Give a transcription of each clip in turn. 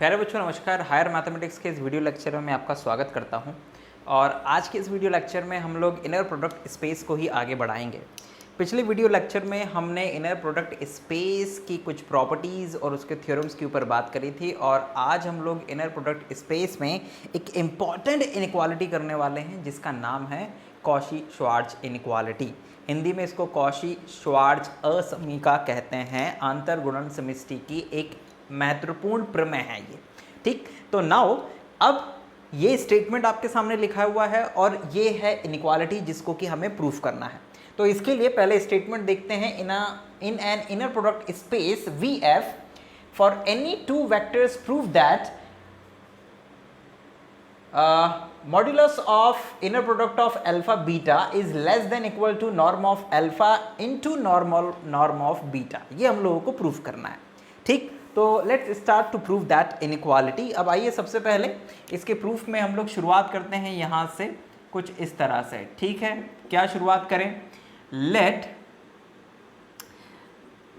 प्यारे बच्चों नमस्कार। हायर मैथमेटिक्स के इस वीडियो लेक्चर में मैं आपका स्वागत करता हूं और आज के इस वीडियो लेक्चर में हम लोग इनर प्रोडक्ट स्पेस को ही आगे बढ़ाएंगे। पिछले वीडियो लेक्चर में हमने इनर प्रोडक्ट स्पेस की कुछ प्रॉपर्टीज़ और उसके थ्योरम्स के ऊपर बात करी थी और आज हम लोग इनर प्रोडक्ट स्पेस में एक इम्पॉर्टेंट इनइक्वालिटी करने वाले हैं जिसका नाम है कॉशी-श्वार्ट्ज इनइक्वालिटी। हिंदी में इसको कॉशी-श्वार्ट्ज असमीका कहते हैं। आंतर गुणन समष्टि की एक महत्वपूर्ण प्रमेय है ये। ठीक, तो नाउ अब ये स्टेटमेंट आपके सामने लिखा हुआ है और ये है इनइक्वालिटी जिसको कि हमें प्रूफ करना है। तो इसके लिए पहले स्टेटमेंट देखते हैं। In an inner product space VF for any two vectors prove that modulus of inner product of alpha beta is less than equal to norm of alpha into norm of beta। ये हम लोगों को proof करना है। ठीक, तो let's start to prove that inequality. अब आइए सबसे पहले इसके प्रूफ में हम लोग शुरुआत करते हैं यहाँ से कुछ इस तरह से। ठीक है, क्या शुरुआत करें? Let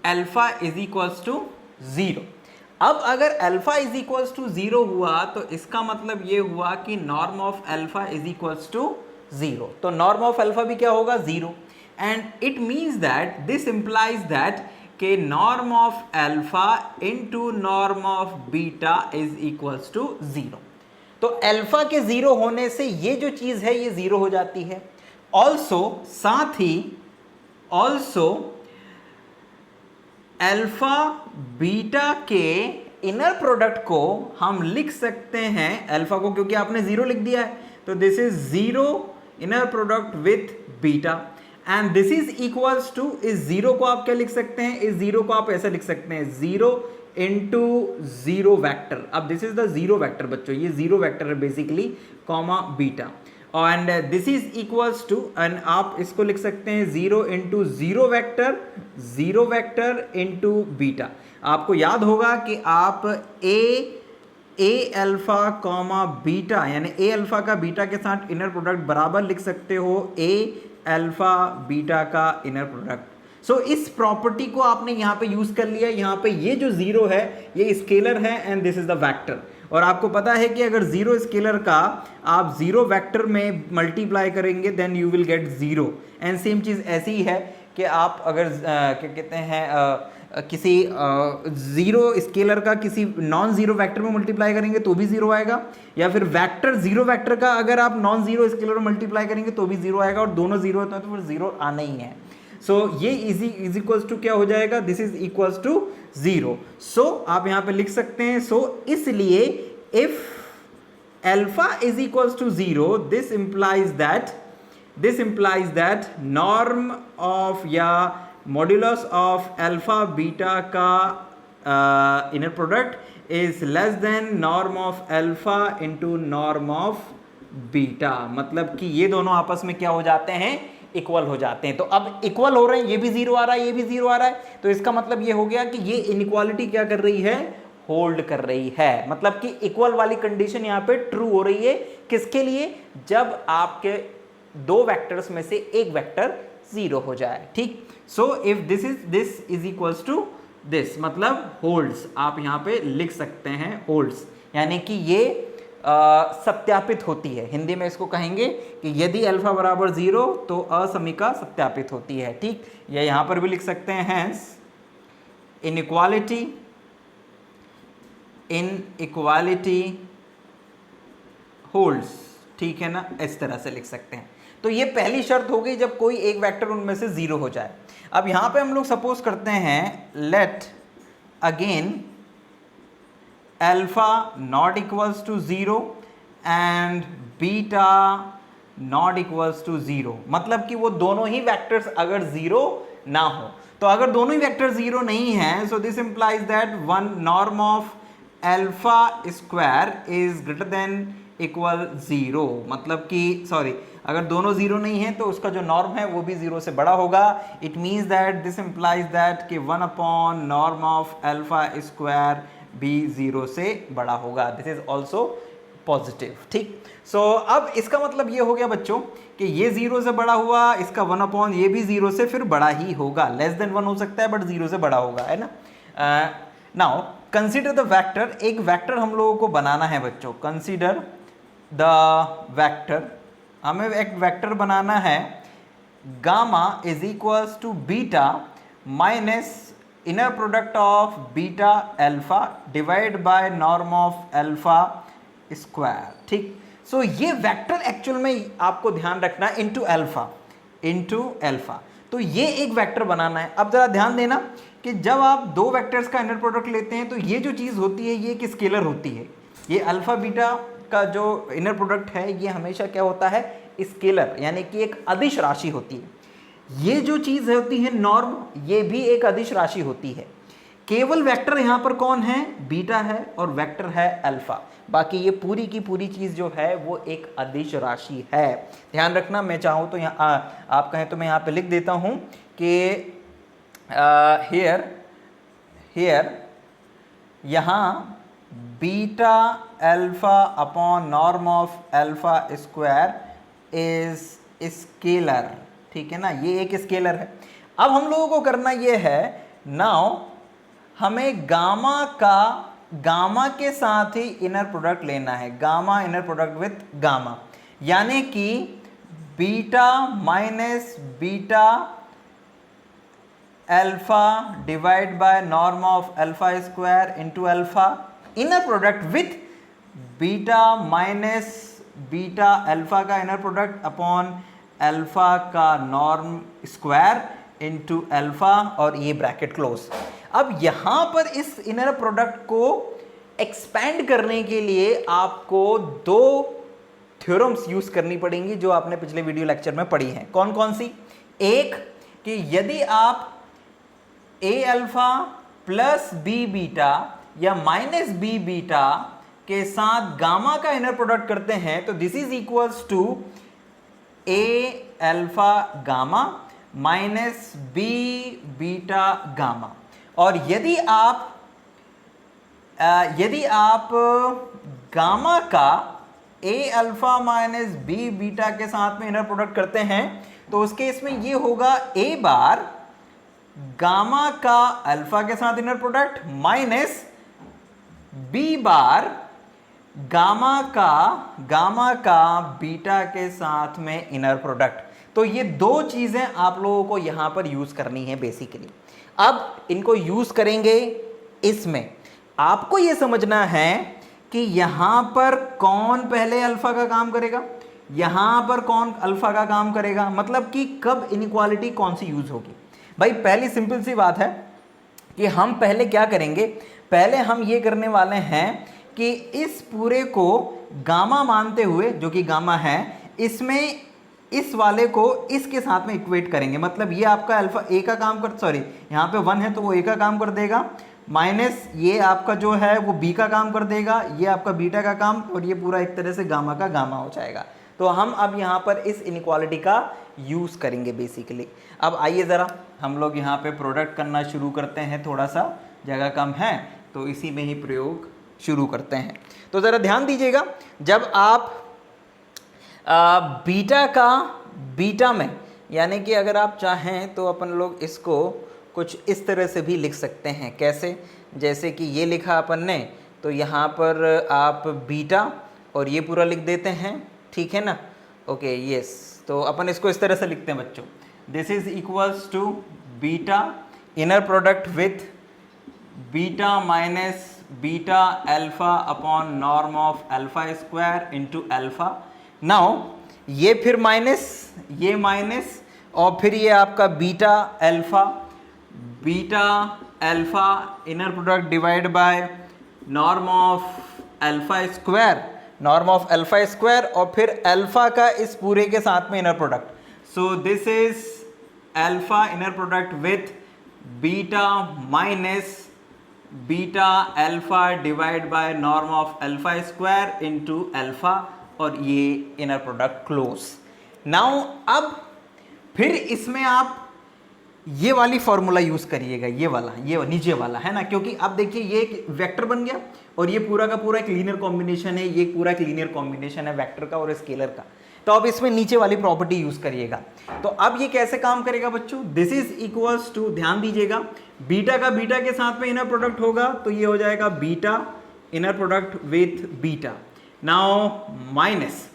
alpha is equals to 0। अब अगर अल्फा इज इक्वल्स टू 0 हुआ तो इसका मतलब ये हुआ कि norm of alpha is equals to 0। तो नॉर्म ऑफ अल्फा भी क्या होगा? 0। And it means that this implies that के norm of alpha into norm of beta is equals to 0। तो अल्फा के 0 होने से ये जो चीज है ये 0 हो जाती है। ऑल्सो साथ ही ऑल्सो अल्फा बीटा के इनर प्रोडक्ट को हम लिख सकते हैं, अल्फा को क्योंकि आपने 0 लिख दिया है तो this is 0 inner product with beta and this is equals to, इस 0 को आप क्या लिख सकते हैं? इस 0 को आप ऐसे लिख सकते हैं 0 इंटू 0 वैक्टर। अब दिस इज द 0 वैक्टर बच्चों, ये 0 वैक्टर है basically, comma beta and this is equals to, and आप इसको लिख सकते हैं 0 इंटू 0 वैक्टर इंटू बीटा। आपको याद होगा कि आप ए अल्फा कॉमा बीटा यानी ए अल्फा का बीटा के साथ इनर प्रोडक्ट बराबर लिख सकते हो ए अल्फा बीटा का इनर प्रोडक्ट। सो इस प्रॉपर्टी को आपने यहाँ पे यूज कर लिया। यहाँ पे ये जो 0 है ये स्केलर है and this is the vector. और आपको पता है कि अगर 0 स्केलर का आप 0 वेक्टर में मल्टीप्लाई करेंगे then you will get 0। And same चीज ऐसी ही है कि आप अगर क्या कहते हैं किसी 0 स्केलर का किसी नॉन 0 वेक्टर में मल्टीप्लाई करेंगे तो भी 0 आएगा, या फिर वेक्टर 0 वेक्टर का अगर आप नॉन 0 स्केलर में मल्टीप्लाई करेंगे तो भी 0 आएगा, और दोनों 0 होते हैं तो फिर 0 आना ही है। सो ये इज इक्वल्स टू क्या हो जाएगा? This is equals to 0। So आप यहां पे लिख सकते हैं, सो इसलिए if alpha is equals to 0 this implies that norm of या मॉड्यूलस ऑफ अल्फा बीटा का inner product is less than norm of alpha into norm of beta. मतलब कि ये दोनों आपस में क्या हो जाते हैं? इक्वल हो जाते हैं। तो अब इक्वल हो रहे हैं, ये भी 0 आ रहा है, ये भी 0 आ रहा है, तो इसका मतलब ये हो गया कि ये इनइक्वालिटी क्या कर रही है? होल्ड कर रही है। मतलब कि इक्वल वाली कंडीशन यहाँ पे ट्रू हो रही है। किसके लिए? जब आपके 2 वेक्टर्स में से एक वेक्टर 0 हो जाए। ठीक, so if this is equals to this, मतलब होल्ड्स, आप यहाँ पे लिख सकते हैं होल्ड्स, यानी कि ये सत्यापित होती है। हिंदी में इसको कहेंगे कि यदि अल्फा बराबर 0 तो असमीका सत्यापित होती है। ठीक, या यहां पर भी लिख सकते हैं हैंस इनइक्वालिटी होल्ड्स। ठीक है ना, इस तरह से लिख सकते हैं। तो ये पहली शर्त हो गई जब कोई एक वेक्टर उनमें से 0 हो जाए। अब यहां पे हम लोग सपोज करते हैं let again alpha not equals to 0 and beta not equals to 0। मतलब कि वो दोनों ही वेक्टर्स अगर 0 ना हो, तो अगर दोनों ही वेक्टर 0 नहीं है so this implies that one norm of alpha square is greater than equal 0। मतलब कि सॉरी, अगर दोनों 0 नहीं है तो उसका जो नॉर्म है वो भी 0 से बड़ा होगा। It means that this implies that कि 1 upon norm of alpha square भी 0 से बड़ा होगा। This is also positive. ठीक, सो अब इसका मतलब ये हो गया बच्चों कि ये 0 से बड़ा हुआ, इसका 1 अपॉन ये भी 0 से फिर बड़ा ही होगा। लेस देन 1 हो सकता है बट 0 से बड़ा होगा, है ना। नाउ कंसीडर द वेक्टर, एक वेक्टर हम लोगों को बनाना है बच्चों, कंसीडर द वेक्टर, हमें एक वेक्टर बनाना है gamma is equals to beta minus inner product of beta alpha divide by norm of alpha square, ठीक। सो ये वेक्टर एक्चुअल में आपको ध्यान रखना है इनटू अल्फा, तो ये एक वेक्टर बनाना है। अब जरा ध्यान देना कि जब आप दो वेक्टर्स का इनर प्रोडक्ट लेते हैं तो ये जो चीज़ होती है ये एक स्केलर होती है। ये अल्फा बीटा का जो इनर प्रोडक्ट है ये हमेशा क्या होता है, स्केलर, यानी कि एक अदिश राशि होती है। ये जो चीज़ होती है नॉर्म, ये भी एक अदिश राशि होती है। केवल वेक्टर यहाँ पर कौन है, बीटा है, और वेक्टर है अल्फा। बाकी ये पूरी की पूरी चीज़ जो है वो एक अदिश राशि है। ध्यान रखना, मैं चाहूँ तो यहाँ आप कहें तो मैं यहाँ पे लिख देता हूँ कि हियर यहाँ beta alpha upon norm of alpha square is scalar, ठीक है ना, ये एक स्केलर है। अब हम लोगों को करना ये है, नाउ हमें गामा के साथ ही इनर प्रोडक्ट लेना है, gamma inner product with gamma, यानी कि beta minus beta alpha divide by norm of alpha square into alpha, inner product with beta minus beta alpha का इनर प्रोडक्ट अपॉन अल्फा का norm square into alpha, और ये bracket close. अब यहां पर इस इनर प्रोडक्ट को expand करने के लिए आपको दो थ्योरम्स यूज करनी पड़ेंगी जो आपने पिछले वीडियो लेक्चर में पढ़ी हैं। कौन कौन सी? एक कि यदि आप a alpha plus b beta या माइनस बी बीटा के साथ गामा का इनर प्रोडक्ट करते हैं तो this is equals to a alpha gamma minus b beta gamma. और यदि आप गामा का a alpha minus b beta के साथ में इनर प्रोडक्ट करते हैं तो उस केस में ये होगा ए बार गामा का अल्फा के साथ inner product minus b bar gamma का बीटा के साथ में इनर प्रोडक्ट। तो ये दो चीजें आप लोगों को यहां पर यूज करनी है बेसिकली। अब इनको यूज करेंगे, इसमें आपको ये समझना है कि यहां पर कौन पहले अल्फा का काम करेगा, यहां पर कौन अल्फा का काम करेगा, मतलब कि कब इनइक्वालिटी कौन सी यूज होगी। भाई पहली सिंपल सी बात है कि हम पहले क्या करेंगे, पहले हम ये करने वाले हैं कि इस पूरे को गामा मानते हुए, जो कि गामा है, इसमें इस वाले को इसके साथ में इक्वेट करेंगे। मतलब ये आपका अल्फा ए का काम कर, सॉरी यहाँ पे 1 है तो वो ए का काम कर देगा, माइनस ये आपका जो है वो बी का काम कर देगा, ये आपका बीटा का काम, और ये पूरा एक तरह से गामा का गामा हो जाएगा। तो हम अब यहाँ पर इस इनइक्वालिटी का यूज़ करेंगे बेसिकली। अब आइए ज़रा हम लोग यहाँ पे प्रोडक्ट करना शुरू करते हैं, थोड़ा सा जगह कम है तो इसी में ही प्रयोग शुरू करते हैं। तो ज़रा ध्यान दीजिएगा, जब आप बीटा का बीटा में, यानी कि अगर आप चाहें तो अपन लोग इसको कुछ इस तरह से भी लिख सकते हैं। कैसे? जैसे कि ये लिखा अपन ने, तो यहाँ पर आप बीटा और ये पूरा लिख देते हैं, ठीक है ना। ओके यस, तो अपन इसको इस तरह से लिखते हैं बच्चों, this is equals to beta inner product with beta minus beta alpha upon norm of alpha square into alpha. Now ये फिर माइनस, ये माइनस, और फिर ये आपका beta alpha inner product divide by norm of alpha square, norm of alpha square, और फिर alpha का इस पूरे के साथ में inner product. So this is alpha inner product with beta minus beta alpha divide by norm of alpha square into alpha, और ये इनर प्रोडक्ट क्लोज। नाउ अब फिर इसमें आप ये वाली फॉर्मूला यूज करिएगा, ये वाला, ये नीचे वाला है ना, क्योंकि अब देखिए ये एक वेक्टर बन गया और ये पूरा का पूरा एक लीनियर कॉम्बिनेशन है, ये पूरा एक लीनियर कॉम्बिनेशन है वेक्टर का और स्केलर का। तो अब इसमें नीचे वाली प्रॉपर्टी यूज करिएगा। तो अब ये कैसे काम करेगा बच्चों, दिस इज इक्वल्स टू, ध्यान दीजिएगा, बीटा का बीटा के साथ में इनर प्रोडक्ट होगा तो ये हो जाएगा beta inner product with beta. Now minus,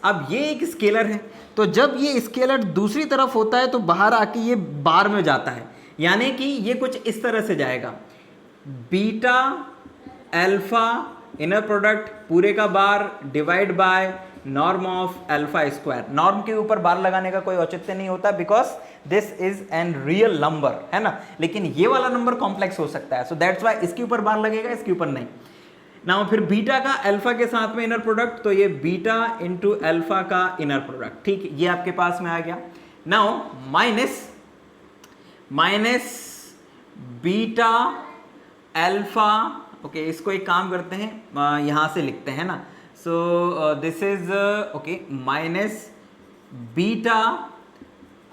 अब ये एक स्केलर है, तो जब ये स्केलर दूसरी तरफ होता है तो बाहर आके ये बार में जाता है, यानी कि ये कुछ इस तरह से जाएगा, बीटा अल्फा इनर प्रोडक्ट पूरे का bar divide by norm of alpha square. Norm के ऊपर बार लगाने का कोई औचित्य नहीं होता because this is an real number, है ना, लेकिन ये वाला नंबर कॉम्प्लेक्स हो सकता है, सो दैट्स वाई इसके ऊपर बार लगेगा, इसके ऊपर नहीं। नाउ फिर बीटा का अल्फा के साथ में इनर प्रोडक्ट, तो ये बीटा इंटू अल्फा का इनर प्रोडक्ट, ठीक, ये आपके पास में आ गया। Now minus beta alpha, okay, इसको एक काम करते हैं, यहां से लिखते हैं ना, सो this is okay, minus beta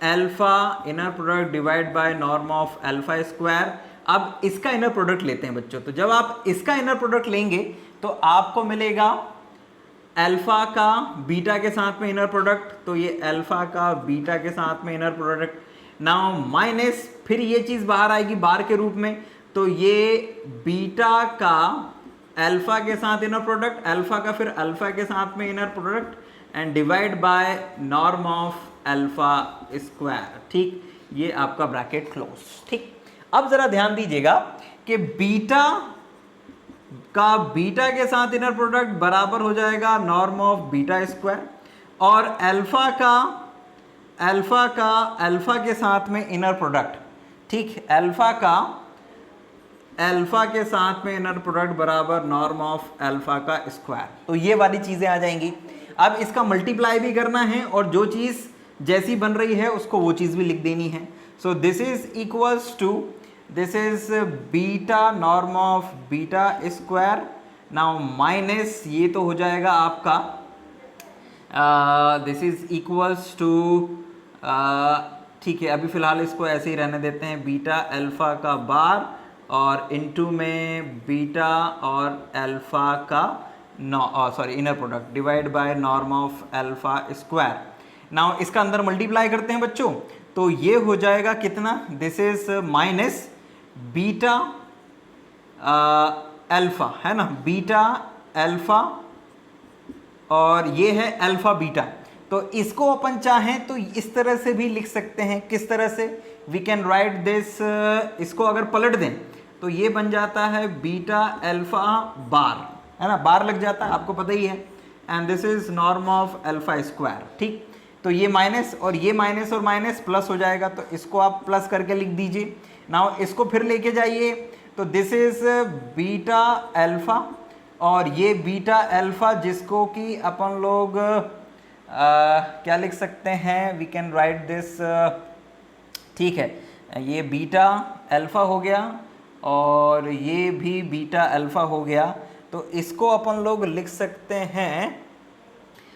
alpha inner product divide by norm of alpha square. अब इसका इनर प्रोडक्ट लेते हैं बच्चों, तो जब आप इसका इनर प्रोडक्ट लेंगे तो आपको मिलेगा अल्फा का बीटा के साथ में इनर प्रोडक्ट, तो ये अल्फा का बीटा के साथ में इनर प्रोडक्ट। नाउ माइनस, फिर ये चीज बाहर आएगी बार के रूप में, तो ये बीटा का अल्फा के साथ इनर प्रोडक्ट, अल्फा का फिर अल्फा के साथ में inner product and divide by norm of alpha square, ठीक, ये आपका ब्रैकेट क्लोज, ठीक। अब जरा ध्यान दीजिएगा कि बीटा का बीटा के साथ इनर प्रोडक्ट बराबर हो जाएगा नॉर्म ऑफ बीटा स्क्वायर, और अल्फा का अल्फा के साथ में इनर प्रोडक्ट, ठीक, अल्फा के साथ में इनर प्रोडक्ट बराबर नॉर्म ऑफ अल्फा का स्क्वायर। तो ये वाली चीजें आ जाएंगी। अब इसका मल्टीप्लाई भी करना है और जो चीज जैसी बन रही है उसको वो चीज भी लिख देनी है। So this is equals to, this is beta norm of beta square. Now minus, ये तो हो जाएगा आपका दिस इज इक्वल्स टू, ठीक है, अभी फिलहाल इसको ऐसे ही रहने देते हैं, बीटा अल्फा का बार और इनटू में बीटा और अल्फा का inner product divide by norm of alpha square. Now इसका अंदर मल्टीप्लाई करते हैं बच्चों, तो ये हो जाएगा कितना, this is minus beta alpha, है ना, बीटा अल्फा और ये है अल्फा बीटा। तो इसको अपन चाहें तो इस तरह से भी लिख सकते हैं। किस तरह से? वी कैन राइट दिस, इसको अगर पलट दें तो ये बन जाता है बीटा अल्फा बार, है ना, बार लग जाता है, आपको पता ही है, and this is norm of alpha square, ठीक। तो ये माइनस और ये माइनस और माइनस प्लस हो जाएगा, तो इसको आप प्लस करके लिख दीजिए। नाउ इसको फिर लेके जाइए, तो दिस इज बीटा अल्फा और ये बीटा अल्फा, जिसको कि अपन लोग क्या लिख सकते हैं, वी कैन राइट दिस, ठीक है, ये बीटा अल्फा हो गया और ये भी बीटा अल्फा हो गया। तो इसको अपन लोग लिख सकते हैं,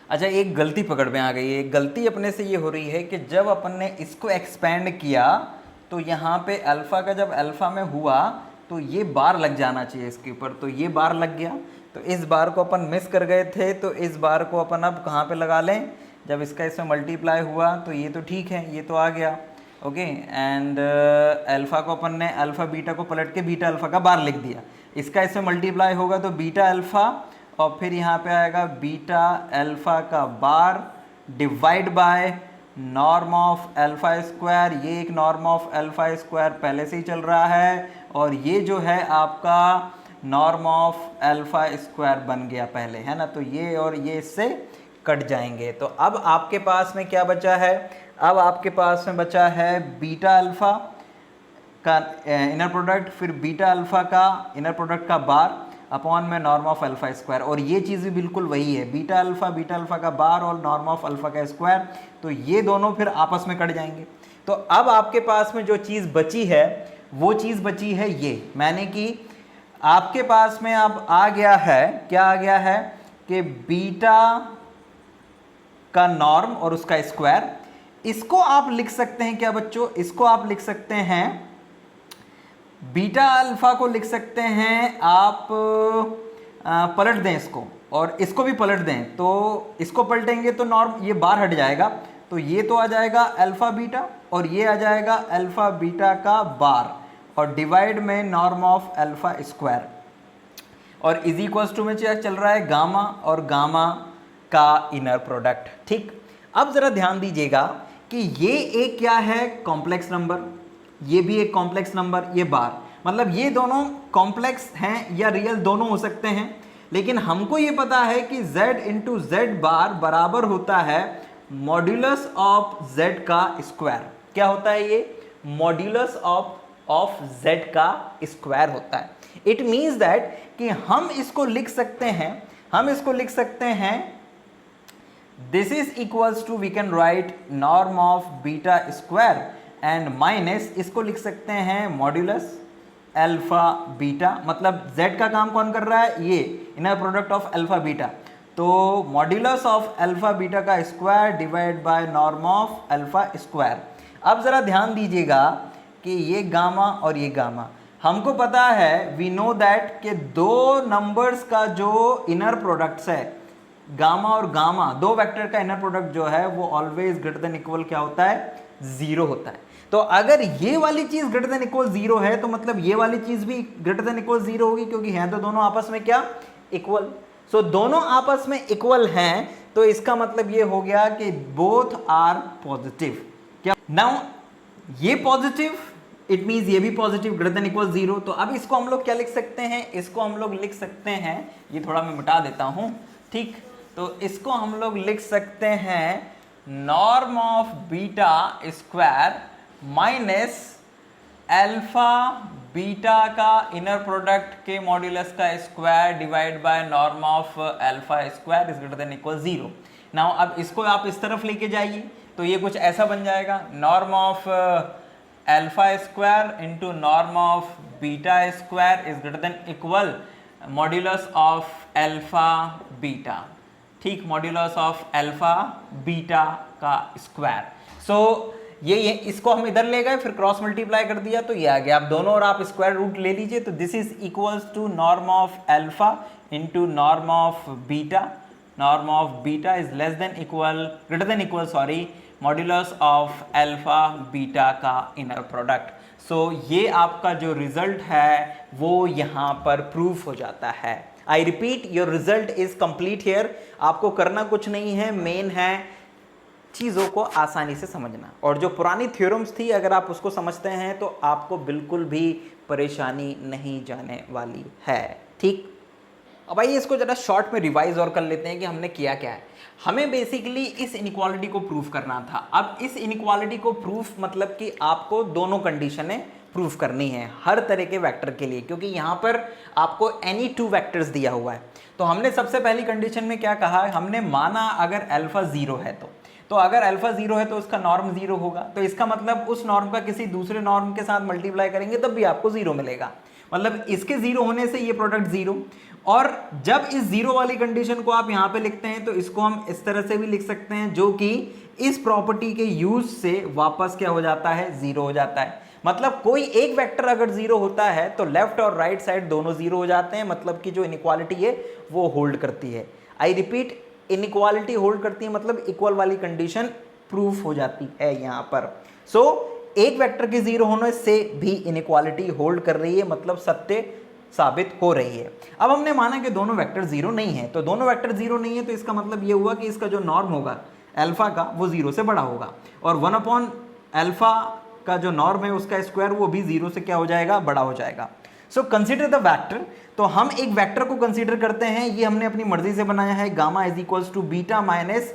अच्छा एक गलती पकड़ में आ गई है। एक गलती अपने से ये हो रही है कि जब अपन ने इसको एक्सपेंड किया तो यहाँ पे अल्फ़ा का जब अल्फ़ा में हुआ तो ये बार लग जाना चाहिए इसके ऊपर, तो ये बार लग गया, तो इस बार को अपन मिस कर गए थे, तो इस बार को अपन अब कहाँ पे लगा लें, जब इसका इसमें मल्टीप्लाई हुआ तो ये तो ठीक है, ये तो आ गया, ओके, एंड अल्फ़ा को अपन ने अल्फ़ा बीटा को पलट के बीटा अल्फ़ा का बार लिख दिया, इसका इसमें मल्टीप्लाई होगा तो बीटा अल्फ़ा और फिर यहाँ पे आएगा बीटा अल्फ़ा का bar divide by norm of alpha square. ये एक नॉर्म ऑफ अल्फ़ा स्क्वायर पहले से ही चल रहा है और ये जो है आपका नॉर्म ऑफ अल्फ़ा स्क्वायर बन गया पहले, है ना, तो ये और ये इससे कट जाएंगे। तो अब आपके पास में क्या बचा है, अब आपके पास में बचा है बीटा अल्फ़ा का इनर प्रोडक्ट, फिर बीटा अल्फ़ा का इनर प्रोडक्ट का बार अपॉन में नॉर्म ऑफ अल्फ़ा स्क्वायर, और ये चीज़ भी बिल्कुल वही है, बीटा अल्फ़ा का बार और नॉर्म ऑफ अल्फ़ा का स्क्वायर, तो ये दोनों फिर आपस में कट जाएंगे। तो अब आपके पास में जो चीज़ बची है वो चीज़ बची है ये, मैंने कि आपके पास में अब आ गया है, क्या आ गया है कि बीटा का नॉर्म और उसका स्क्वायर। इसको आप लिख सकते हैं क्या बच्चों, इसको आप लिख सकते हैं, बीटा अल्फा को लिख सकते हैं आप, पलट दें इसको और इसको भी पलट दें, तो इसको पलटेंगे तो नॉर्म ये बार हट जाएगा, तो तो ये तो आ जाएगा अल्फा बीटा और ये आ जाएगा अल्फा बीटा का बार और डिवाइड में नॉर्म ऑफ अल्फा स्क्वायर और इज इक्वल्स टू में क्या चल रहा है गामा और गामा का इनर प्रोडक्ट। ठीक, अब जरा ध्यान दीजिएगा कि ये एक क्या है कॉम्प्लेक्स नंबर, ये भी एक कॉम्प्लेक्स नंबर, ये बार, मतलब ये दोनों कॉम्प्लेक्स हैं या रियल दोनों हो सकते हैं, लेकिन हमको ये पता है कि z इंटू जेड बार बराबर होता है मॉड्यूलस ऑफ z का स्क्वायर। क्या होता है ये? मॉड्यूलस ऑफ z का स्क्वायर होता है। इट मीन्स दैट कि हम इसको लिख सकते हैं, this is equals to we can write norm of beta square and minus इसको लिख सकते हैं मॉड्यूलस अल्फा बीटा, मतलब z का काम कौन कर रहा है? ये inner product of alpha beta, तो मॉड्यूलस ऑफ अल्फा बीटा का square divide by norm of alpha square. अब जरा ध्यान दीजिएगा कि ये गामा और ये गामा, हमको पता है वी नो दैट कि दो नंबर्स का जो इनर प्रोडक्ट्स है गामा और गामा, दो वेक्टर का इनर प्रोडक्ट जो है वो ऑलवेज ग्रेटर देन इक्वल क्या होता है? जीरो होता है। तो अगर ये वाली चीज ग्रेटर देन इक्वल जीरो है तो मतलब ये वाली चीज भी ग्रेटर देन इक्वल जीरो होगी, क्योंकि हैं तो दोनों आपस में क्या? इक्वल। सो दोनों आपस में इक्वल हैं, तो इसका मतलब ये हो गया कि बोथ आर पॉजिटिव। क्या नाउ ये पॉजिटिव, इट मीन्स ये भी positive greater than equal zero. तो अब इसको हम लोग क्या लिख सकते हैं? इसको हम लोग लिख सकते हैं, ये थोड़ा मैं मिटा देता हूं, ठीक, तो इसको हम लोग लिख सकते हैं norm of beta square minus alpha beta का इनर प्रोडक्ट के मॉड्यूलस का square divide by norm of alpha square is greater than equal zero. Now अब इसको आप इस तरफ लेके जाइए तो ये कुछ ऐसा बन जाएगा, norm of alpha square into norm of beta square is greater than equal modulus of alpha beta. ठीक, मॉड्यूलस ऑफ अल्फा बीटा का स्क्वायर। सो ये इसको हम इधर ले गए, फिर क्रॉस मल्टीप्लाई कर दिया तो ये आ गया। अब दोनों और आप स्क्वायर रूट ले लीजिए, तो this is equals to norm of alpha into norm of beta. Norm of beta is less than equal, greater than equal sorry, modulus of alpha beta का इनर प्रोडक्ट। सो ये आपका जो रिजल्ट है वो यहाँ पर प्रूफ हो जाता है। I repeat, your result is complete here. आपको करना कुछ नहीं है, मेन है चीज़ों को आसानी से समझना, और जो पुरानी थ्योरम्स थी अगर आप उसको समझते हैं तो आपको बिल्कुल भी परेशानी नहीं जाने वाली है। ठीक, अब आइए इसको ज़रा शॉर्ट में रिवाइज और कर लेते हैं कि हमने किया क्या है। हमें बेसिकली इस इनइक्वालिटी को प्रूफ करना था। अब इस इनइक्वालिटी को प्रूफ मतलब कि आपको दोनों कंडीशनें प्रूफ करनी है हर तरह के वेक्टर के लिए, क्योंकि यहाँ पर आपको एनी टू वेक्टर्स दिया हुआ है। तो हमने सबसे पहली कंडीशन में क्या कहा, हमने माना अगर अल्फा जीरो है तो अगर अल्फा जीरो है तो उसका नॉर्म जीरो होगा, तो इसका मतलब उस नॉर्म का किसी दूसरे नॉर्म के साथ मल्टीप्लाई करेंगे तब भी आपको जीरो मिलेगा, मतलब इसके जीरो होने से ये प्रोडक्ट जीरो। और जब इस जीरो वाली कंडीशन को आप यहाँ पे लिखते हैं तो इसको हम इस तरह से भी लिख सकते हैं, जो कि इस प्रॉपर्टी के यूज से वापस क्या हो जाता है? जीरो हो जाता है। मतलब कोई एक वेक्टर अगर जीरो होता है तो लेफ्ट और राइट साइड दोनों जीरो हो जाते हैं, मतलब कि जो इनइक्वालिटी है वो होल्ड करती है। आई रिपीट, इनइक्वालिटी होल्ड करती है मतलब इक्वल वाली कंडीशन प्रूफ हो जाती है यहाँ पर। सो एक वेक्टर के जीरो होने से भी इनइक्वालिटी होल्ड कर रही है, मतलब सत्य साबित हो रही है। अब हमने माना कि दोनों वेक्टर जीरो नहीं है, तो दोनों वेक्टर जीरो नहीं है तो इसका मतलब ये हुआ कि इसका जो नॉर्म होगा अल्फा का वो जीरो से बड़ा होगा, और 1 अपॉन अल्फा का जो नॉर्म है उसका स्क्वायर वो भी जीरो से क्या हो जाएगा? बड़ा हो जाएगा। सो कंसीडर द वेक्टर, तो हम एक वेक्टर को कंसीडर करते हैं, ये हमने अपनी मर्जी से बनाया है, gamma is equals to beta minus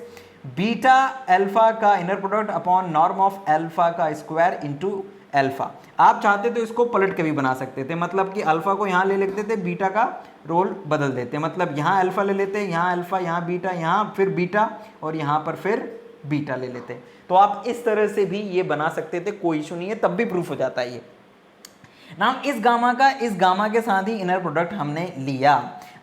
beta alpha का inner product upon norm of alpha का स्क्वायर इनटू अल्फा। आप चाहते तो इसको पलट के भी बना सकते थे, मतलब कि अल्फा को यहाँ ले लेते थे, बीटा का रोल बदल देते, मतलब यहाँ अल्फा ले लेते, यहाँ अल्फा, यहाँ बीटा, यहाँ फिर बीटा और यहाँ पर फिर बीटा ले लेते। तो आप इस तरह से भी ये बना सकते थे, कोई इशू नहीं है, तब भी प्रूफ हो जाता है ये। नाम इस गामा के साथ ही इनर प्रोडक्ट हमने लिया।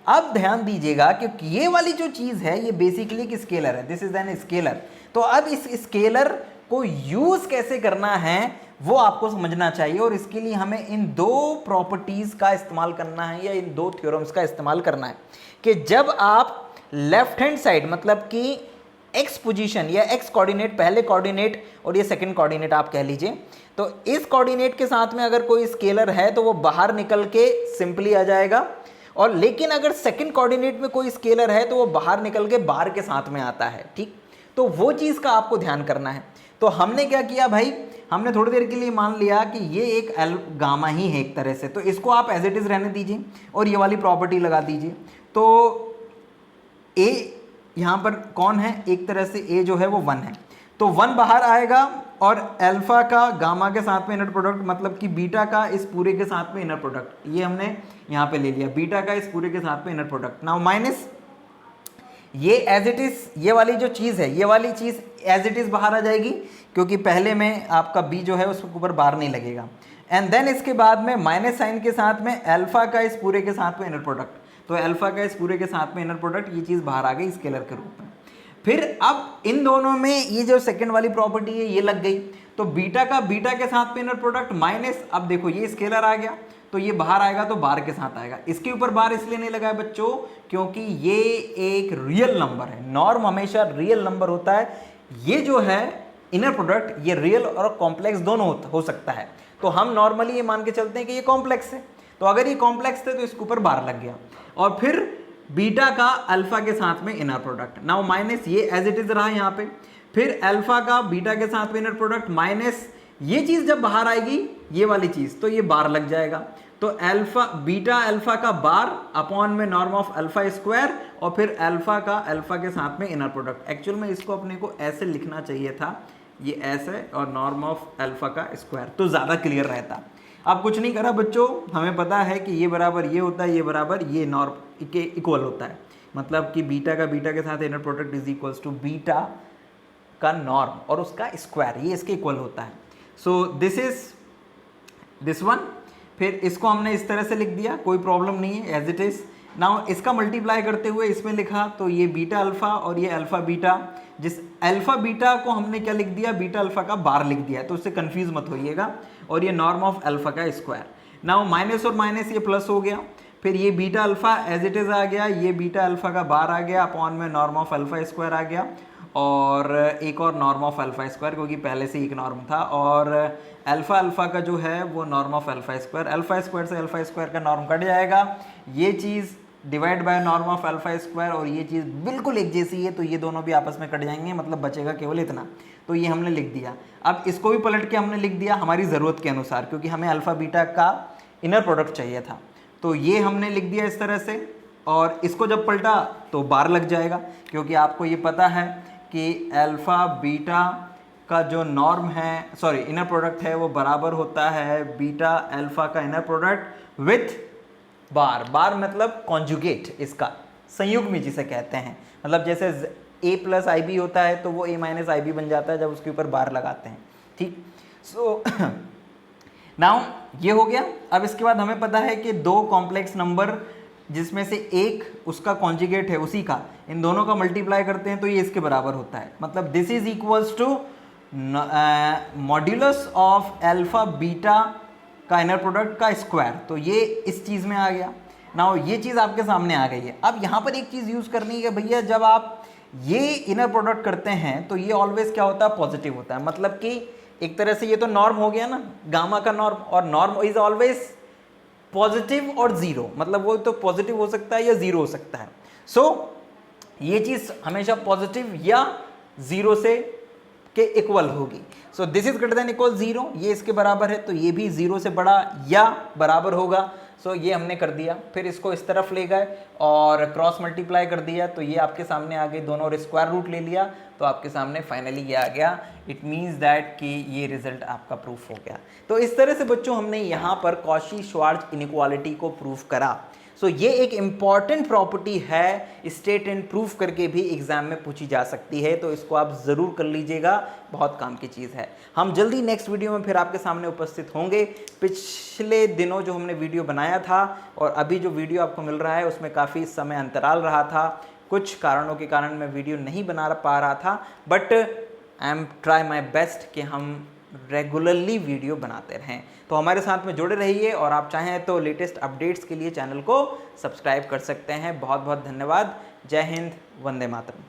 अब ध्यान दीजिएगा कि ये वाली जो चीज है ये बेसिकली एक स्केलर है, दिस इज एन स्केलर। तो अब इस स्केलर को यूज कैसे करना है वो आपको समझना चाहिए, और इसके लिए हमें इन दो प्रॉपर्टीज का इस्तेमाल करना है या इन दो थ्योरम्स का इस्तेमाल करना है कि जब आप लेफ्ट हैंड साइड मतलब कि एक्स पोजीशन या एक्स कोऑर्डिनेट, पहले कोऑर्डिनेट और ये सेकंड कोऑर्डिनेट आप कह लीजिए, तो इस कोऑर्डिनेट के साथ में अगर कोई स्केलर है तो वो बाहर निकल के सिंपली आ जाएगा, और लेकिन अगर सेकंड कोऑर्डिनेट में कोई स्केलर है तो वो बाहर निकल के बार के साथ में आता है। ठीक, तो वो चीज़ का आपको ध्यान करना है। तो हमने क्या किया भाई, हमने थोड़ी देर के लिए मान लिया कि ये एक एल गामा ही है एक तरह से, तो इसको आप एज इट इज़ रहने दीजिए और ये वाली प्रॉपर्टी लगा दीजिए। तो ए यहाँ पर कौन है, एक तरह से ए जो है वो 1 है, तो 1 बाहर आएगा और अल्फा का गामा के साथ में इनर प्रोडक्ट, मतलब कि बीटा का इस पूरे के साथ में इनर प्रोडक्ट, ये हमने यहाँ पे ले लिया, बीटा का इस पूरे के साथ में इनर प्रोडक्ट। नाउ माइनस ये एज इट इज, ये वाली जो चीज़ है, ये वाली चीज़ एज इट इज बाहर आ जाएगी, क्योंकि पहले में आपका बी जो है उसके ऊपर बार नहीं लगेगा। एंड देन इसके बाद में माइनस साइन के साथ में अल्फा का इस पूरे के साथ में इनर प्रोडक्ट, तो अल्फा का इस पूरे के साथ में इनर प्रोडक्ट, ये चीज़ बाहर आ गई स्केलर के रूप में। फिर अब इन दोनों में ये जो सेकंड वाली प्रॉपर्टी है ये लग गई, तो बीटा का बीटा के साथ में इनर प्रोडक्ट माइनस, अब देखो ये स्केलर आ गया तो ये बाहर आएगा तो बार के साथ आएगा। इसके ऊपर बार इसलिए नहीं लगा है बच्चों क्योंकि ये एक रियल नंबर है, नॉर्म हमेशा रियल नंबर होता है। ये जो है इनर प्रोडक्ट ये रियल और कॉम्प्लेक्स दोनों हो सकता है, तो हम नॉर्मली ये मान के चलते हैं कि ये कॉम्प्लेक्स है, तो अगर ये कॉम्प्लेक्स थे तो इसके ऊपर बार लग गया। और फिर बीटा का अल्फा के साथ में इनर प्रोडक्ट, नाउ माइनस ये एज इट इज रहा यहाँ पे, फिर अल्फा का बीटा के साथ में इनर प्रोडक्ट माइनस ये चीज जब बाहर आएगी ये वाली चीज, तो ये बार लग जाएगा, तो अल्फा बीटा अल्फा का बार अपॉन में नॉर्म ऑफ अल्फा स्क्वायर, और फिर अल्फा का अल्फा के साथ में इनर प्रोडक्ट। एक्चुअल में इसको अपने को ऐसे लिखना चाहिए था, ये ऐसे और नॉर्म ऑफ अल्फा का स्क्वायर, तो ज्यादा क्लियर रहता। अब कुछ नहीं करा बच्चों, हमें पता है कि ये बराबर ये होता है, ये बराबर ये नॉर्म के इक्वल होता है, मतलब कि बीटा का बीटा के साथ inner product is equals to beta का नॉर्म और उसका स्क्वायर, ये इसके इक्वल होता है। So this is this one. फिर इसको हमने इस तरह से लिख दिया, कोई प्रॉब्लम नहीं है, एज इट इज। नाउ इसका मल्टीप्लाई करते हुए इसमें लिखा, तो ये बीटा अल्फा और ये अल्फा बीटा, जिस अल्फा बीटा को हमने क्या लिख दिया, बीटा अल्फा का बार लिख दिया, तो उससे कंफ्यूज मत होइएगा, और ये नॉर्म ऑफ अल्फा का स्क्वायर। नाउ माइनस और माइनस ये प्लस हो गया, फिर ये beta alpha as it is आ गया, ये बीटा अल्फा का बार आ गया, अपॉन में नॉर्म ऑफ अल्फा स्क्वायर आ गया, और एक और नॉर्म ऑफ अल्फा स्क्वायर, क्योंकि पहले से एक नॉर्म था, और अल्फा अल्फा का जो है वो norm of alpha square, alpha square से अल्फा स्क्वायर का नॉर्म कट जाएगा, ये चीज़ divide by norm of alpha square, और ये चीज़ बिल्कुल एक जैसी है, तो ये दोनों भी आपस में कट जाएंगे, मतलब बचेगा केवल इतना, तो ये हमने लिख दिया। अब इसको भी पलट के हमने लिख दिया हमारी ज़रूरत के अनुसार, क्योंकि हमें अल्फा बीटा का इनर प्रोडक्ट चाहिए था, तो ये हमने लिख दिया इस तरह से, और इसको जब पलटा तो बार लग जाएगा, क्योंकि आपको ये पता है कि अल्फा बीटा का जो नॉर्म है, सॉरी इनर प्रोडक्ट है, वो बराबर होता है बीटा अल्फा का इनर प्रोडक्ट विथ बार, बार मतलब कॉन्जुगेट, इसका संयुग्मी जिसे कहते हैं, मतलब जैसे a प्लस आई बी होता है तो वो a माइनस आई बी बन जाता है जब उसके ऊपर बार लगाते हैं। ठीक, सो नाउ ये हो गया। अब इसके बाद हमें पता है कि दो कॉम्प्लेक्स नंबर जिसमें से एक उसका कॉन्जुगेट है, उसी का इन दोनों का मल्टीप्लाई करते हैं तो ये इसके बराबर होता है, मतलब this is equals to modulus of alpha beta का इनर प्रोडक्ट का स्क्वायर, तो ये इस चीज़ में आ गया। नाउ ये चीज़ आपके सामने आ गई है। अब यहाँ पर एक चीज़ यूज़ करनी है भैया, जब आप ये इनर प्रोडक्ट करते हैं तो ये ऑलवेज क्या होता है, पॉजिटिव होता है, मतलब कि एक तरह से ये तो नॉर्म हो गया ना, गामा का नॉर्म, और नॉर्म इज ऑलवेज पॉजिटिव और जीरो, मतलब वो तो पॉजिटिव हो सकता है या जीरो हो सकता है। सो ये चीज़ हमेशा पॉजिटिव या जीरो से के इक्वल होगी। सो this is greater than equal zero, ये इसके बराबर है, तो ये भी जीरो से बड़ा या बराबर होगा। सो ये हमने कर दिया। फिर इसको इस तरफ ले गए और क्रॉस मल्टीप्लाई कर दिया, तो ये आपके सामने आ गई, दोनों और स्क्वायर रूट ले लिया, तो आपके सामने फाइनली ये आ गया। इट मीन्स दैट कि ये रिजल्ट आपका प्रूफ हो गया। तो इस तरह से बच्चों हमने यहाँ पर कॉची-श्वार्ट्ज इनइक्वालिटी को प्रूफ करा। सो ये एक इम्पॉर्टेंट प्रॉपर्टी है, स्टेट एंड प्रूफ करके भी एग्जाम में पूछी जा सकती है, तो इसको आप ज़रूर कर लीजिएगा, बहुत काम की चीज़ है। हम जल्दी नेक्स्ट वीडियो में फिर आपके सामने उपस्थित होंगे। पिछले दिनों जो हमने वीडियो बनाया था और अभी जो वीडियो आपको मिल रहा है उसमें काफ़ी समय अंतराल रहा था, कुछ कारणों के कारण मैं वीडियो नहीं बना पा रहा था, but I am try my best कि हम रेगुलरली वीडियो बनाते रहें। तो हमारे साथ में जुड़े रहिए, और आप चाहें तो लेटेस्ट अपडेट्स के लिए चैनल को सब्सक्राइब कर सकते हैं। बहुत बहुत धन्यवाद। जय हिंद, वंदे मातरम।